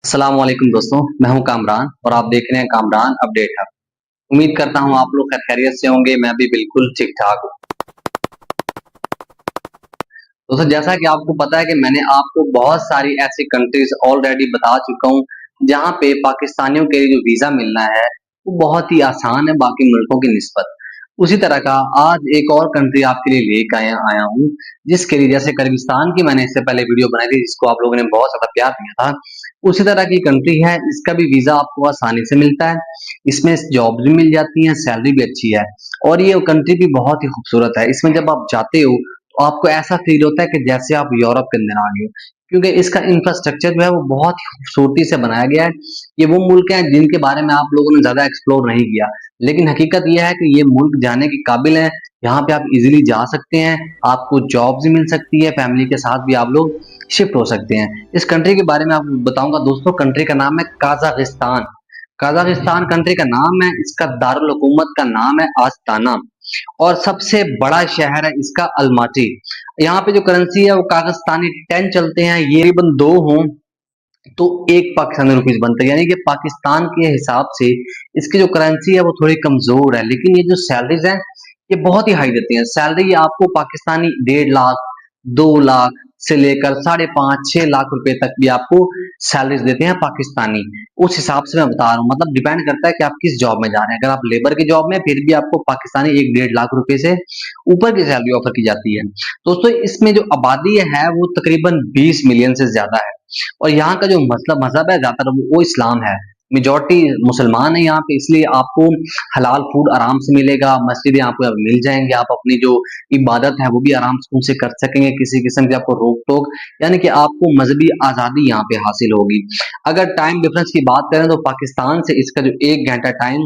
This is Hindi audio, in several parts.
अस्सलाम वालेकुम दोस्तों, मैं हूं कामरान और आप देख रहे हैं कामरान अपडेट हब। उम्मीद करता हूं आप लोग खैरियत से होंगे। मैं भी बिल्कुल ठीक ठाक हूं। दोस्तों, जैसा कि आपको पता है कि मैंने आपको बहुत सारी ऐसी कंट्रीज ऑलरेडी बता चुका हूं जहां पे पाकिस्तानियों के लिए जो वीजा मिलना है वो बहुत ही आसान है बाकी मुल्कों की निस्बत। उसी तरह का आज एक और कंट्री आपके लिए लेकर आया आया हूँ, जिसके लिए जैसे किर्गिस्तान की मैंने इससे पहले वीडियो बनाई थी जिसको आप लोगों ने बहुत ज्यादा प्यार दिया था। उसी तरह की कंट्री है, इसका भी वीजा आपको आसानी से मिलता है। इसमें जॉब भी मिल जाती है, सैलरी भी अच्छी है और ये कंट्री भी बहुत ही खूबसूरत है। इसमें जब आप जाते हो तो आपको ऐसा फील होता है कि जैसे आप यूरोप के अंदर आ गए हो, क्योंकि इसका इंफ्रास्ट्रक्चर जो है वो बहुत ही खूबसूरती से बनाया गया है। ये वो मुल्क है जिनके बारे में आप लोगों ने ज्यादा एक्सप्लोर नहीं किया, लेकिन हकीकत यह है कि ये मुल्क जाने के काबिल है। यहाँ पे आप इजीली जा सकते हैं, आपको जॉब भी मिल सकती है, फैमिली के साथ भी आप लोग शिफ्ट हो सकते हैं। इस कंट्री के बारे में आपको बताऊंगा दोस्तों। कंट्री का नाम है काजाकिस्तान। काजाकिस्तान कंट्री का नाम है, इसका दारुल हुकूमत का नाम है आस्ताना और सबसे बड़ा शहर है इसका अलमाटी। यहाँ पे जो करेंसी है वो कागस्तानी 10 चलते हैं। ये तकरीबन दो हों तो एक पाकिस्तानी रुपीस बनता है, यानी कि पाकिस्तान के हिसाब से इसकी जो करेंसी है वो थोड़ी कमजोर है, लेकिन ये जो सैलरीज हैं ये बहुत ही हाई देती हैं। सैलरी आपको पाकिस्तानी 1.5 लाख 2 लाख से लेकर 5.5 6 लाख रुपए तक भी आपको सैलरीज देते हैं पाकिस्तानी। उस हिसाब से मैं बता रहा हूँ, मतलब डिपेंड करता है कि आप किस जॉब में जा रहे हैं। अगर आप लेबर की जॉब में फिर भी आपको पाकिस्तानी 1 1.5 लाख रुपए से ऊपर की सैलरी ऑफर की जाती है। दोस्तों, इसमें जो आबादी है वो तकरीबन 20 मिलियन से ज्यादा है और यहाँ का जो मजहब है ज्यादातर वो इस्लाम है। मेजोरिटी मुसलमान है यहाँ पे, इसलिए आपको हलाल फूड आराम से मिलेगा, मस्जिदें आपको मिल जाएंगे, आप अपनी जो इबादत है वो भी आराम से उनसे कर सकेंगे, किसी किस्म की आपको रोक टोक यानी कि आपको मजहबी आजादी यहाँ पे हासिल होगी। अगर टाइम डिफरेंस की बात करें तो पाकिस्तान से इसका जो 1 घंटा टाइम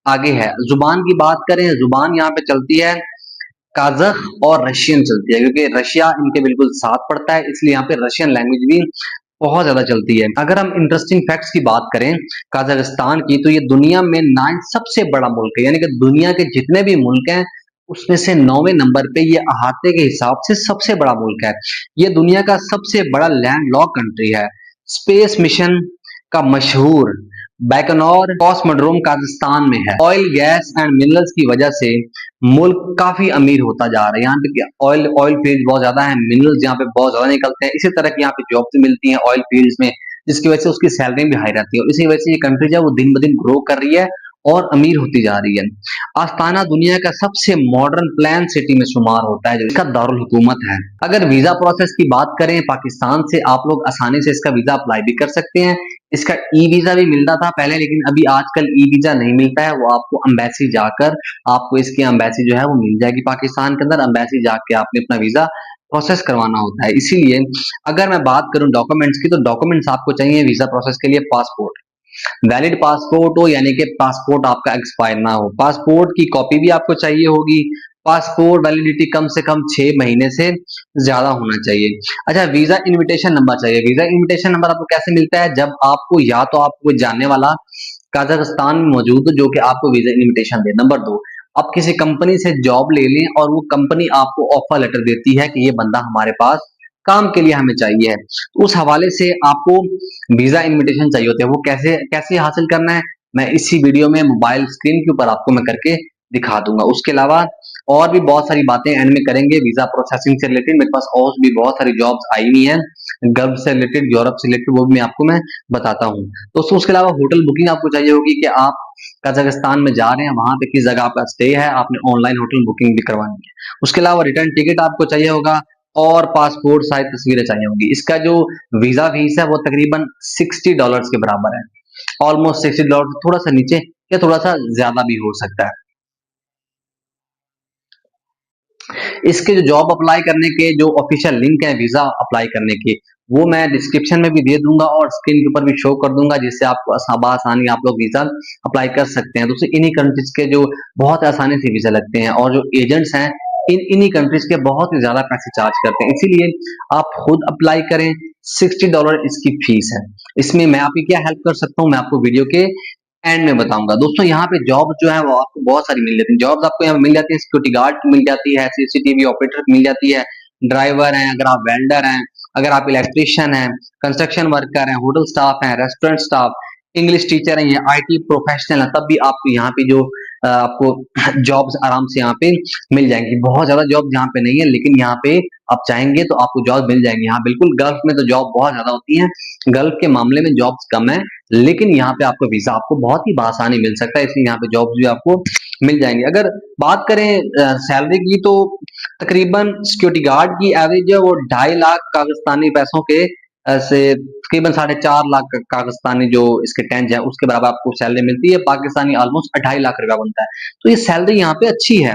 आगे है। जुबान की बात करें, जुबान यहाँ पे चलती है काजख और रशियन चलती है, क्योंकि रशिया इनके बिल्कुल साथ पड़ता है, इसलिए यहाँ पे रशियन लैंग्वेज भी बहुत ज्यादा चलती है। अगर हम इंटरेस्टिंग फैक्ट्स की बात करें काजाकिस्तान की, तो ये दुनिया में 9 सबसे बड़ा मुल्क है, यानी कि दुनिया के जितने भी मुल्क हैं उसमें से 9वें नंबर पे ये अहाते के हिसाब से सबसे बड़ा मुल्क है। ये दुनिया का सबसे बड़ा लैंड लॉक कंट्री है। स्पेस मिशन का मशहूर बैकनौर कॉस्मोड्रोम काजाकिस्तान में है। ऑयल गैस एंड मिनरल्स की वजह से मुल्क काफी अमीर होता जा रहा है। यहाँ पे ऑयल ऑयल फील्ड बहुत ज्यादा है, मिनरल्स यहाँ पे बहुत ज्यादा निकलते हैं। इसी तरह की यहाँ पे जॉब्स मिलती हैं ऑयल फील्ड्स में, जिसकी वजह से उसकी सैलरी भी हाई रहती है और इसी वजह से ये कंट्री जो है वो दिन ब दिन ग्रो कर रही है और अमीर होती जा रही है। आस्ताना दुनिया का सबसे मॉडर्न प्लान सिटी में शुमार होता है, जो इसका दारुल हुकूमत है। अगर वीजा प्रोसेस की बात करें, पाकिस्तान से आप लोग आसानी से इसका वीजा अप्लाई भी कर सकते हैं। इसका ई वीजा भी मिलता था पहले, लेकिन अभी आजकल ई वीजा नहीं मिलता है, वो आपको एम्बेसी जाकर आपको इसकी एम्बेसी जो है वो मिल जाएगी। पाकिस्तान के अंदर एम्बेसी जाके आपने अपना वीजा प्रोसेस करवाना होता है। इसीलिए अगर मैं बात करूं डॉक्यूमेंट्स की, तो डॉक्यूमेंट्स आपको चाहिए वीजा प्रोसेस के लिए पासपोर्ट, वैलिड पासपोर्ट हो, यानी कि पासपोर्ट आपका एक्सपायर ना हो। पासपोर्ट की कॉपी भी आपको चाहिए होगी। पासपोर्ट वैलिडिटी कम से कम 6 महीने से ज्यादा होना चाहिए। अच्छा, वीजा इनविटेशन नंबर चाहिए। वीजा इनविटेशन नंबर आपको कैसे मिलता है? जब आपको या तो आपको जानने वाला काजाकिस्तान में मौजूद हो जो कि आपको वीजा इनविटेशन दे। नंबर 2, आप किसी कंपनी से जॉब ले लें और वो कंपनी आपको ऑफर लेटर देती है कि ये बंदा हमारे पास काम के लिए हमें चाहिए है, तो उस हवाले से आपको वीजा इनविटेशन चाहिए होते हैं। वो कैसे कैसे हासिल करना है, मैं इसी वीडियो में मोबाइल स्क्रीन के ऊपर आपको मैं करके दिखा दूंगा। उसके अलावा और भी बहुत सारी बातें एंड में करेंगे वीजा प्रोसेसिंग से रिलेटेड। मेरे पास और भी बहुत सारी जॉब्स आई हुई हैं गल्फ से रिलेटेड, यूरोप से रिलेटेड, वो भी मैं बताता हूँ। दोस्तों, उसके अलावा होटल बुकिंग आपको चाहिए होगी कि आप कजाकिस्तान में जा रहे हैं, वहां पे किस जगह आपका स्टे है, आपने ऑनलाइन होटल बुकिंग भी करवानी है। उसके अलावा रिटर्न टिकट आपको चाहिए होगा और पासपोर्ट साइज तस्वीरें चाहिए होंगी। इसका जो वीजा फीस है वो तकरीबन $60 के बराबर है। ऑलमोस्ट $60, थोड़ा सा नीचे या थोड़ा सा ज्यादा भी हो सकता है। इसके जो जॉब अप्लाई करने के जो ऑफिशियल लिंक है वीजा अप्लाई करने के, वो मैं डिस्क्रिप्शन में भी दे दूंगा और स्क्रीन के ऊपर भी शो कर दूंगा, जिससे आपको आसानी आप लोग वीजा अप्लाई कर सकते हैं। दोस्तों, इन्हीं कंट्रीज के जो बहुत आसानी से वीजा लगते हैं और जो एजेंट्स हैं इन्हीं कंट्रीज के बहुत ही ज्यादा पैसे चार्ज करते हैं, इसीलिए आप खुद अप्लाई करें। $60 इसकी फीस है। इसमें मैं आपकी क्या हेल्प कर सकता हूँ, मैं आपको वीडियो के एंड में बताऊंगा। दोस्तों, यहाँ पे जॉब जो है वो आपको बहुत सारी मिल जाती है। जॉब्स आपको यहाँ मिल जाती है, सिक्योरिटी गार्ड की मिल जाती है, सीसीटीवी ऑपरेटर की मिल जाती है, ड्राइवर हैं, अगर आप वेल्डर हैं, अगर आप इलेक्ट्रिशियन हैं, कंस्ट्रक्शन वर्कर हैं, होटल स्टाफ हैं, रेस्टोरेंट स्टाफ, इंग्लिश टीचर हैं, या आईटी प्रोफेशनल हैं, तब भी आपको यहाँ पे जो आपको जॉब्स आराम से यहाँ पे मिल जाएंगी। बहुत ज्यादा जॉब यहाँ पे नहीं है, लेकिन यहाँ पे आप चाहेंगे तो आपको जॉब मिल जाएंगी। यहाँ बिल्कुल गल्फ में तो जॉब बहुत ज्यादा होती है, गल्फ के मामले में जॉब्स कम है, लेकिन यहाँ पे आपको वीजा आपको बहुत ही आसानी मिल सकता है, इसलिए यहाँ पे जॉब्स भी आपको मिल जाएंगे। अगर बात करें सैलरी की, तो तकरीबन सिक्योरिटी गार्ड की एवरेज है वो 2.5 लाख पाकिस्तानी पैसों के से तकरीबन 4.5 लाख पाकिस्तानी जो इसके टेंज है उसके बराबर आपको सैलरी मिलती है। पाकिस्तानी ऑलमोस्ट 2.5 लाख रुपया बनता है, तो ये सैलरी यहाँ पे अच्छी है।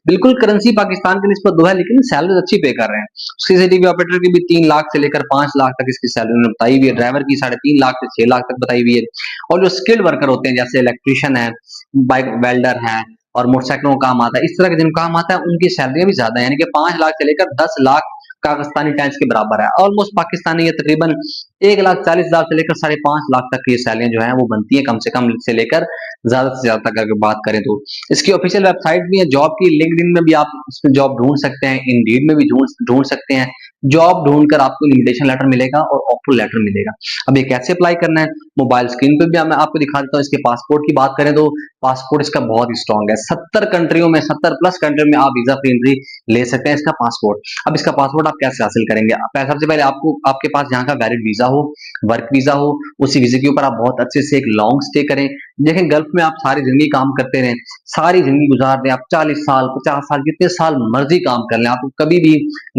बिल्कुल करेंसी पाकिस्तान के निस्बत दो है, लेकिन सैलरी अच्छी पे कर रहे हैं। सीसीटीवी ऑपरेटर की भी 3 लाख से लेकर 5 लाख तक इसकी सैलरी उन्होंने बताई हुई है। ड्राइवर की 3.5 लाख से 6 लाख तक बताई हुई है। और जो स्किल्ड वर्कर होते हैं जैसे इलेक्ट्रिशियन है, बाइक वेल्डर है, और मोटरसाइकिलों का काम आता है, इस तरह के जिनको काम आता है उनकी सैलरी भी ज्यादा है, यानी कि 5 लाख से लेकर 10 लाख पाकिस्तानी टैक्स के बराबर है। ऑलमोस्ट पाकिस्तानी ये तकरीबन 1,40,000 से लेकर 5.5 लाख तक की सैलरियां जो है वो बनती है, कम से कम से लेकर ज्यादा से ज्यादा तक अगर बात करें तो। इसकी ऑफिशियल वेबसाइट भी है जॉब की, लिंक्डइन में भी आप इसमें जॉब ढूंढ सकते हैं, इंडीड में भी ढूंढ सकते हैं। जॉब ढूंढकर आपको इन्विटेशन लेटर मिलेगा और ऑफर लेटर मिलेगा। अब ये कैसे अप्लाई करना है, मोबाइल स्क्रीन पे भी मैं आपको दिखा देता हूँ। इसके पासपोर्ट की बात करें तो पासपोर्ट इसका बहुत ही स्ट्रॉन्ग है। 70 कंट्रियों में, 70 प्लस कंट्री में आप वीजा फ्री एंट्री ले सकते हैं इसका पासपोर्ट। अब इसका पासपोर्ट आप कैसे हासिल करेंगे? सबसे पहले आपको आपके पास यहाँ का वैलिड वीजा हो, वर्क वीजा हो, उसी वीजे के ऊपर आप बहुत अच्छे से एक लॉन्ग स्टे करें। देखें गल्फ में आप सारी जिंदगी काम करते रहें, सारी जिंदगी गुजार दें, आप 40 साल 50 साल जितने साल मर्जी काम कर लें, आपको कभी भी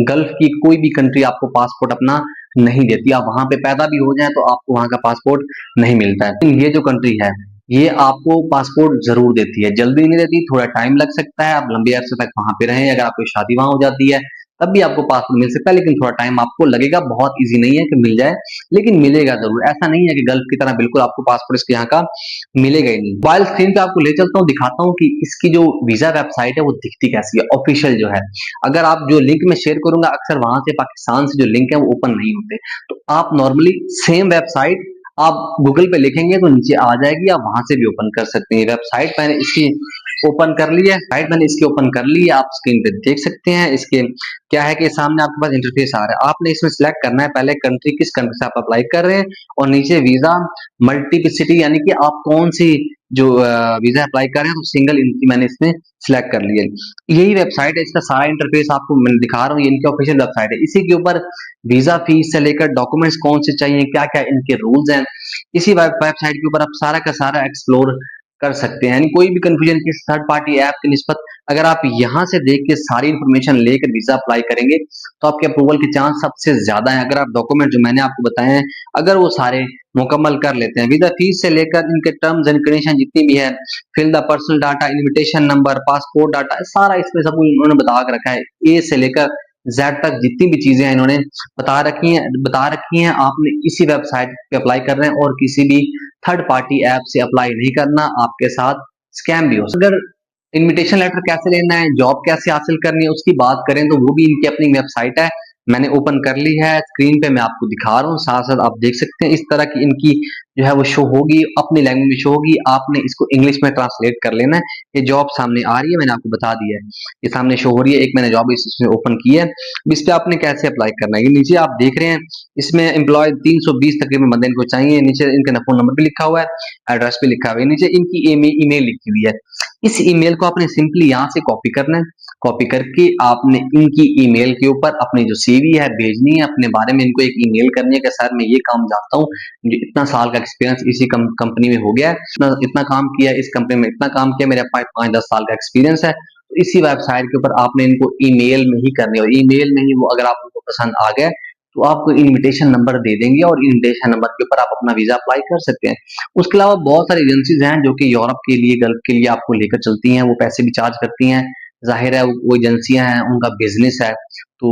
गल्फ की कोई भी कंट्री आपको पासपोर्ट अपना नहीं देती। आप वहां पे पैदा भी हो जाए तो आपको वहां का पासपोर्ट नहीं मिलता है। लेकिन ये जो कंट्री है ये आपको पासपोर्ट जरूर देती है, जल्दी नहीं देती, थोड़ा टाइम लग सकता है। आप लंबे अरसे तक वहां पे रहें, अगर आपकी शादी वहां हो जाती है तब भी आपको पासपोर्ट मिल सकता है, लेकिन थोड़ा टाइम आपको लगेगा। बहुत इजी नहीं है कि मिल जाए, लेकिन मिलेगा जरूर। ऐसा नहीं है कि गल्फ की तरह बिल्कुल आपको पासपोर्ट इसके यहाँ का मिलेगा ही नहीं। मोबाइल स्क्रीन पे आपको ले चलता हूँ, दिखाता हूँ कि इसकी जो वीजा वेबसाइट है वो दिखती कैसी है, ऑफिशियल जो है। अगर आप जो लिंक में शेयर करूंगा, अक्सर वहां से पाकिस्तान से जो लिंक है वो ओपन नहीं होते, तो आप नॉर्मली सेम वेबसाइट आप गूगल पे लिखेंगे तो नीचे आ जाएगी, आप वहां से भी ओपन कर सकते हैं। वेबसाइट मैंने इसकी ओपन कर ली है, साइट मैंने इसकी ओपन कर ली है, आप स्क्रीन पे देख सकते हैं। इसके क्या है कि सामने आपके पास इंटरफेस आ रहा है, आपने इसमें सिलेक्ट करना है पहले कंट्री, किस कंट्री से आप अप्लाई कर रहे हैं, और नीचे वीजा मल्टीप्लिसिटी, यानी कि आप कौन सी जो वीजा अप्लाई कर रहे हैं, तो सिंगल इनकी मैंने इसमें सिलेक्ट कर लिया। यही वेबसाइट है, इसका सारा इंटरफेस आपको मैं दिखा रहा हूँ, ये इनकी ऑफिशियल वेबसाइट है। इसी के ऊपर वीजा फीस से लेकर डॉक्यूमेंट्स कौन से चाहिए, क्या क्या इनके रूल्स हैं, इसी वेबसाइट के ऊपर आप सारा का सारा एक्सप्लोर कर सकते हैं। यानी कोई भी कंफ्यूजन किस थर्ड पार्टी ऐप की निस्बत, अगर आप यहां से देख के सारी इंफॉर्मेशन लेकर वीजा अप्लाई करेंगे तो आपके अप्रूवल के चांस सबसे ज्यादा है। अगर आप डॉक्यूमेंट जो मैंने आपको बताए हैं अगर वो सारे मुकम्मल कर लेते हैं, वीजा फीस से लेकर इनके टर्म्स एंड कंडीशन जितनी भी है, fill the personal data, invitation number, passport data, सारा इसमें सब उन्होंने बता के रखा है। ए से लेकर जेड तक जितनी भी चीजें हैं इन्होंने बता रखी हैं। आपने इसी वेबसाइट पे अप्लाई कर रहे हैं, और किसी भी थर्ड पार्टी ऐप से अप्लाई नहीं करना, आपके साथ स्कैम भी हो सकता है। अगर इनविटेशन लेटर कैसे लेना है, जॉब कैसे हासिल करनी है उसकी बात करें तो वो भी इनकी अपनी वेबसाइट है, मैंने ओपन कर ली है, स्क्रीन पे मैं आपको दिखा रहा हूँ, साथ साथ आप देख सकते हैं। इस तरह की इनकी जो है वो शो होगी, अपनी लैंग्वेज में शो होगी, आपने इसको इंग्लिश में ट्रांसलेट कर लेना है। ये जॉब सामने आ रही है, मैंने आपको बता दिया है, ये सामने शो हो रही है। एक मैंने जॉब इसमें ओपन की है, इस पे आपने कैसे अप्लाई करना है, ये नीचे आप देख रहे हैं, इसमें एम्प्लॉय 320 तकरीबन बंदे इनको चाहिए। नीचे इनका फोन नंबर भी लिखा हुआ है, एड्रेस भी लिखा हुआ है, नीचे इनकी ईमेल लिखी हुई है। इस ईमेल को आपने सिंपली यहाँ से कॉपी करना है, कॉपी करके आपने इनकी ईमेल के ऊपर अपनी जो सीवी है भेजनी है, अपने बारे में इनको एक ईमेल करनी है कि सर मैं ये काम जानता हूँ, मुझे इतना साल का एक्सपीरियंस इसी कंपनी में हो गया है, इतना काम किया इस कंपनी में, इतना काम किया, मेरा 5-10 साल का एक्सपीरियंस है। तो इसी वेबसाइट के ऊपर आपने इनको ईमेल में ही करनी है, और ईमेल में ही वो अगर आपको पसंद आ गया तो आपको इनविटेशन नंबर दे देंगे, और इनविटेशन नंबर के ऊपर आप अपना वीजा अप्लाई कर सकते हैं। उसके अलावा बहुत सारी एजेंसीज हैं जो कि यूरोप के लिए, गल्फ के लिए आपको लेकर चलती हैं, वो पैसे भी चार्ज करती हैं। जाहिर है वो एजेंसियां हैं, उनका बिजनेस है, तो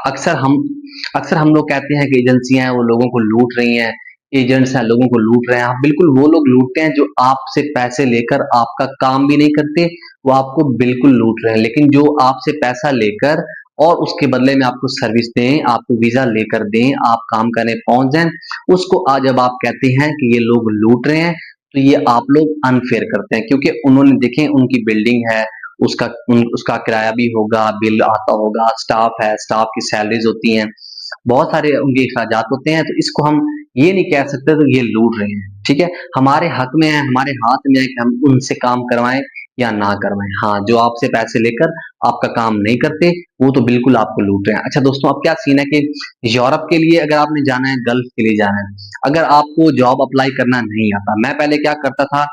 अक्सर हम लोग कहते हैं कि एजेंसियां हैं वो लोगों को लूट रही हैं, एजेंट्स हैं लोगों को लूट रहे हैं। हाँ, बिल्कुल वो लोग लूटते हैं जो आपसे पैसे लेकर आपका काम भी नहीं करते, वो आपको बिल्कुल लूट रहे हैं। लेकिन जो आपसे पैसा लेकर और उसके बदले में आपको सर्विस दें, आपको वीजा लेकर दें, आप काम करने पहुंच जाएं, उसको आज जब आप कहते हैं कि ये लोग लूट रहे हैं, तो ये आप लोग अनफेयर करते हैं। क्योंकि उन्होंने देखें उनकी बिल्डिंग है, उसका किराया भी होगा, बिल आता होगा, स्टाफ है, स्टाफ की सैलरीज होती हैं, बहुत सारे उनके अखराजात होते हैं, तो इसको हम ये नहीं कह सकते तो ये लूट रहे हैं, ठीक है। हमारे हक में है, हमारे हाथ में है कि हम उनसे काम करवाएं या ना करवाएं। हाँ, जो आपसे पैसे लेकर आपका काम नहीं करते वो तो बिल्कुल आपको लूट रहे हैं। अच्छा दोस्तों, अब क्या सीन है कि यूरोप के लिए अगर आपने जाना है, गल्फ के लिए जाना है, अगर आपको जॉब अप्लाई करना नहीं आता, मैं पहले क्या करता था,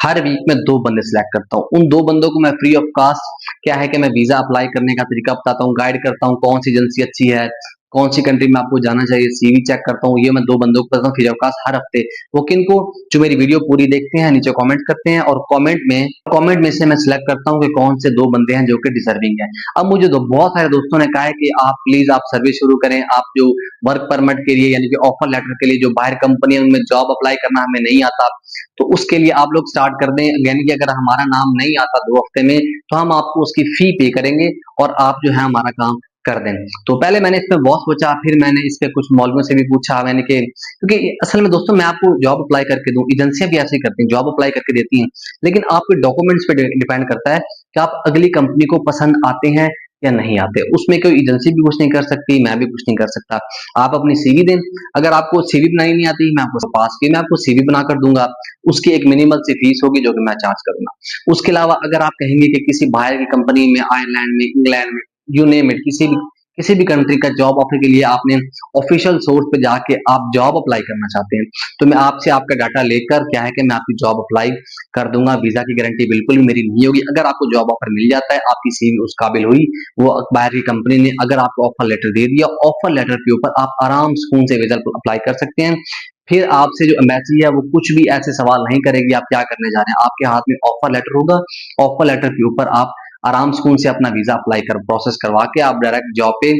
हर वीक में 2 बंदे सिलेक्ट करता हूँ। उन 2 बंदों को मैं फ्री ऑफ कॉस्ट क्या है कि मैं वीजा अप्लाई करने का तरीका बताता हूँ, गाइड करता हूँ कौन सी एजेंसी अच्छी है, कौन सी कंट्री में आपको जाना चाहिए, सीवी चेक करता हूँ। ये मैं 2 बंदों को बताता हूँ फ्री ऑफ कॉस्ट हर हफ्ते। वो किनको, जो मेरी वीडियो पूरी देखते हैं, नीचे कमेंट करते हैं और कमेंट में से मैं सिलेक्ट करता हूँ कि कौन से 2 बंदे हैं जो कि डिजर्विंग है। अब मुझे बहुत सारे दोस्तों ने कहा है कि आप प्लीज आप सर्विस शुरू करें, आप जो वर्क परमिट के लिए यानी कि ऑफर लेटर के लिए जो बाहर कंपनी है उनमें जॉब अप्लाई करना हमें नहीं आता, तो उसके लिए आप लोग स्टार्ट कर दें। यानी कि अगर हमारा नाम नहीं आता 2 हफ्ते में तो हम आपको उसकी फी पे करेंगे और आप जो है हमारा काम कर दें। तो पहले मैंने इस पे बहुत सोचा, फिर मैंने इस पे कुछ मौलवियों से भी पूछा मैंने कि, क्योंकि असल में दोस्तों मैं आपको जॉब अप्लाई करके दूं, एजेंसियां भी ऐसे ही करती हैं, जॉब अप्लाई करके देती हैं, लेकिन आपके डॉक्यूमेंट्स पे डिपेंड करता है कि आप अगली कंपनी को पसंद आते हैं या नहीं आते। उसमें कोई एजेंसी भी कुछ नहीं कर सकती, मैं भी कुछ नहीं कर सकता। आप अपनी सीवी दें, अगर आपको सीवी बनानी नहीं आती, मैं आपको पास की मैं आपको सीवी बनाकर दूंगा, उसकी एक मिनिमल सी फीस होगी जो कि मैं चार्ज करूंगा। उसके अलावा अगर आप कहेंगे कि किसी बाहर की कंपनी में, आयरलैंड में, इंग्लैंड में, यू नेम इट, किसी भी कंट्री का जॉब ऑफर के लिए आपने ऑफिशियल सोर्स पे जाके आप जॉब अप्लाई करना चाहते हैं, तो मैं आपसे आपका डाटा लेकर क्या है कि मैं आपकी जॉब अप्लाई कर दूंगा। वीजा की गारंटी बिल्कुल भी मेरी नहीं होगी। अगर आपको जॉब ऑफर मिल जाता है, आपकी सीवी उस काबिल हुई, वो बाहर की कंपनी ने अगर आपको ऑफर लेटर दे दिया, ऑफर लेटर के ऊपर आप आराम सुकून से वीजा अप्लाई कर सकते हैं। फिर आपसे जो एम्बेसी है वो कुछ भी ऐसे सवाल नहीं करेगी आप क्या करने जा रहे हैं, आपके हाथ में ऑफर लेटर होगा, ऑफर लेटर के ऊपर आप आराम सुकून से अपना वीजा अप्लाई कर प्रोसेस करवा के आप डायरेक्ट जॉब पे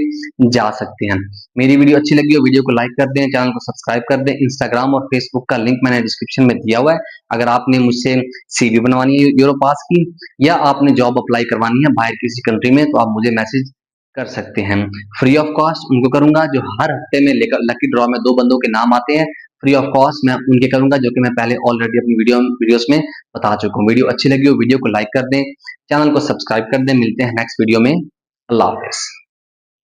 जा सकते हैं। मेरी वीडियो अच्छी लगी हो वीडियो को लाइक कर दें, चैनल को सब्सक्राइब कर दें। इंस्टाग्राम और फेसबुक का लिंक मैंने डिस्क्रिप्शन में दिया हुआ है। अगर आपने मुझसे सीवी बनवानी है यूरोपास की, या आपने जॉब अप्लाई करवानी है बाहर किसी कंट्री में, तो आप मुझे मैसेज कर सकते हैं। फ्री ऑफ कॉस्ट उनको करूंगा जो हर हफ्ते में लेकर लकी ड्रॉ में 2 बंदों के नाम आते हैं, फ्री ऑफ कॉस्ट मैं उनके करूंगा, जो कि मैं पहले ऑलरेडी अपनी वीडियोस में बता चुका हूँ। वीडियो अच्छी लगी हो वीडियो को लाइक कर दें, चैनल को सब्सक्राइब कर दें। मिलते हैं नेक्स्ट वीडियो में। अल्लाह हाफिज।